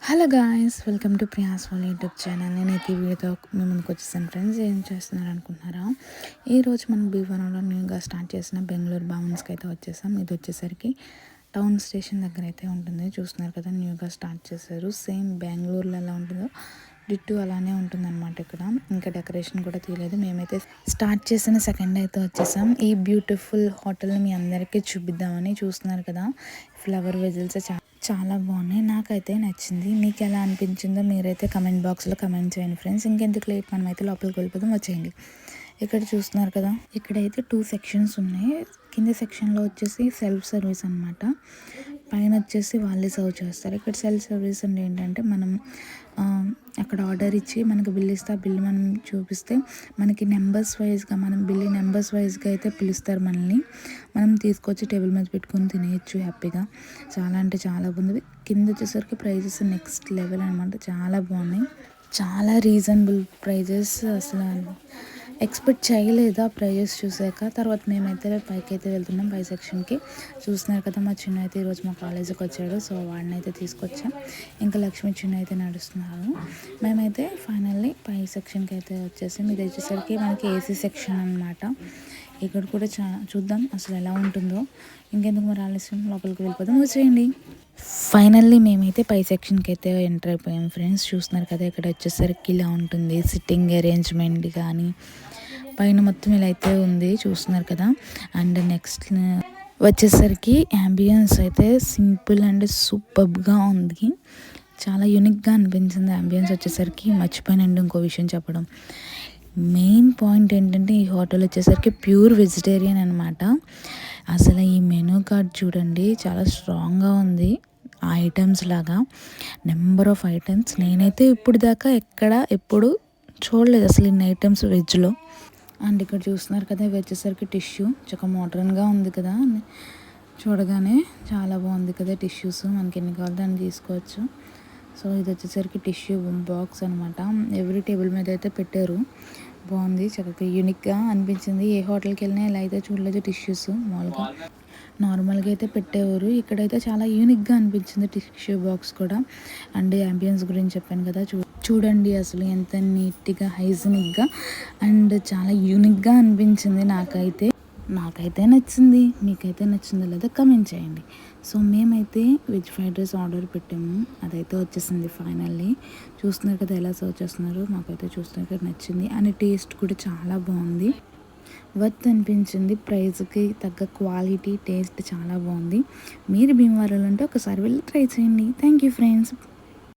Hello guys, welcome to Priya's వాళ్ళ YouTube channel. నేనైతే ఈ వీడియోతో మీ ముందుకు వచ్చేసాను. ఫ్రెండ్స్, ఏం చేస్తున్నారు అనుకుంటున్నారా? ఈరోజు మనం భీమవరంలో న్యూగా స్టార్ట్ చేసిన బెంగళూరు భవన్స్కి అయితే వచ్చేసాం. ఇది వచ్చేసరికి టౌన్ స్టేషన్ దగ్గర అయితే ఉంటుంది. చూస్తున్నారు కదా, న్యూగా స్టార్ట్ చేశారు. సేమ్ బెంగళూరులో ఎలా ఉంటుందో డిట్టు అలానే ఉంటుందన్నమాట. ఇక్కడ ఇంకా డెకరేషన్ కూడా తీయలేదు. మేమైతే స్టార్ట్ చేసిన సెకండ్ అయితే వచ్చేసాం. ఈ బ్యూటిఫుల్ హోటల్ని మీ అందరికీ చూపిద్దామని. చూస్తున్నారు కదా, ఫ్లవర్ వెజిల్స్ చాలా బాగున్నాయి. నాకైతే నచ్చింది. మీకు ఎలా అనిపించిందో మీరైతే కమెంట్ బాక్స్లో కమెంట్ చేయండి ఫ్రెండ్స్. ఇంకెందుకు లేట్, మనమైతే లోపలికి వెళ్ళిపోదాం, వచ్చేయండి. ఇక్కడ చూస్తున్నారు కదా, ఇక్కడైతే 2 సెక్షన్స్ ఉన్నాయి. కింద సెక్షన్లో వచ్చేసి సెల్ఫ్ సర్వీస్ అనమాట. పైన వచ్చేసి వాళ్ళే సర్వ్ చేస్తారు. ఇక్కడ సెల్ఫ్ సర్వీస్ అంటే ఏంటంటే, మనం అక్కడ ఆర్డర్ ఇచ్చి మనకి బిల్ ఇస్తే ఆ బిల్ మనం చూపిస్తే మనకి నెంబర్స్ వైజ్గా, మనం బిల్ నెంబర్స్ వైజ్గా అయితే పిలుస్తారు మనల్ని. మనం తీసుకొచ్చి టేబుల్ మీద పెట్టుకొని తినేయచ్చు హ్యాపీగా. చాలా అంటే చాలా బాగుంది. కింద వచ్చేసరికి ప్రైజెస్ నెక్స్ట్ లెవెల్ అనమాట. చాలా బాగున్నాయి, చాలా రీజనబుల్ ప్రైజెస్. అసలు ఎక్స్పెక్ట్ చేయలేదు ఆ ప్రైజెస్ చూసాక. తర్వాత మేమైతే పైకి అయితే వెళ్తున్నాం, పై సెక్షన్కి. చూస్తున్నారు కదా, మా చిన్న అయితే ఈరోజు మా కాలేజీకి వచ్చాడు, సో వాడిని అయితే తీసుకొచ్చాం. ఇంకా లక్ష్మి చిన్న అయితే నడుస్తున్నారు. మేమైతే ఫైనల్లీ పై సెక్షన్కి అయితే వచ్చేసాం. ఇది వచ్చేసరికి మనకి ఏసీ సెక్షన్ అనమాట. ఇక్కడ కూడా చూద్దాం అసలు ఎలా ఉంటుందో. ఇంకెందుకు మరి ఆలస్యం, లోపలికి వెళ్ళిపోదాం, వచ్చేయండి. ఫైనల్లీ మేమైతే పై సెక్షన్కి అయితే ఎంటర్ అయిపోయాం ఫ్రెండ్స్. చూస్తున్నారు కదా, ఇక్కడ వచ్చేసరికి ఇలా ఉంటుంది సిట్టింగ్ అరేంజ్మెంట్ కానీ, పైన మొత్తం ఇలా అయితే ఉంది. చూస్తున్నారు కదా. అండ్ నెక్స్ట్ వచ్చేసరికి యాంబియన్స్ అయితే సింపుల్ అండ్ సూపర్గా ఉంది. చాలా యూనిక్గా అనిపించింది యాంబియన్స్ వచ్చేసరికి. మర్చిపోయినండి ఇంకో విషయం చెప్పడం. మెయిన్ పాయింట్ ఏంటంటే, ఈ హోటల్ వచ్చేసరికి ప్యూర్ వెజిటేరియన్ అనమాట. అసలు ఈ మెనూ కార్డ్ చూడండి, చాలా స్ట్రాంగ్గా ఉంది. ఆ ఐటమ్స్ లాగా నెంబర్ ఆఫ్ ఐటమ్స్. నేనైతే ఇప్పుడు దాకా ఎప్పుడు చూడలేదు అసలు ఇన్ని ఐటమ్స్ వెజ్లో. అండ్ ఇక్కడ చూస్తున్నారు కదా, ఇవి వచ్చేసరికి టిష్యూ. చాలా మోడర్న్గా ఉంది కదా, చూడగానే చాలా బాగుంది కదా. టిష్యూస్ మనకి ఎన్ని కావాలో దాన్ని తీసుకోవచ్చు. సో ఇది వచ్చేసరికి టిష్యూ బాక్స్ అనమాట. ఎవ్రీ టేబుల్ మీద అయితే పెట్టారు. బాగుంది, చక్కగా యూనిక్గా అనిపించింది. ఏ హోటల్కి వెళ్ళినా ఇలా అయితే చూడలేదు టిష్యూస్. మామూలుగా నార్మల్గా అయితే పెట్టేవారు, ఇక్కడైతే చాలా యూనిక్గా అనిపించింది టిష్యూ బాక్స్ కూడా. అండ్ యాంబియన్స్ గురించి చెప్పాను కదా, చూడండి అసలు ఎంత నీట్గా, హైజీనిక్గా అండ్ చాలా యూనిక్గా అనిపించింది. నాకైతే నచ్చింది. మీకైతే నచ్చిందో లేదో కమెంట్ చేయండి. సో మేమైతే వెజ్ ఫ్రైడ్ రైస్ ఆర్డర్ పెట్టాము, అదైతే వచ్చేసింది ఫైనల్లీ. చూస్తున్నారు కదా ఎలా సర్వ్ చేస్తున్నారు. మాకైతే చూస్తున్నారు కదా నచ్చింది. అండ్ టేస్ట్ కూడా చాలా బాగుంది, వర్త్ అనిపించింది. ప్రైస్కి తగ్గ క్వాలిటీ, టేస్ట్ చాలా బాగుంది. మీరు భీమవరంలో ఉంటే ఒకసారి వెళ్ళి ట్రై చేయండి. Thank you friends.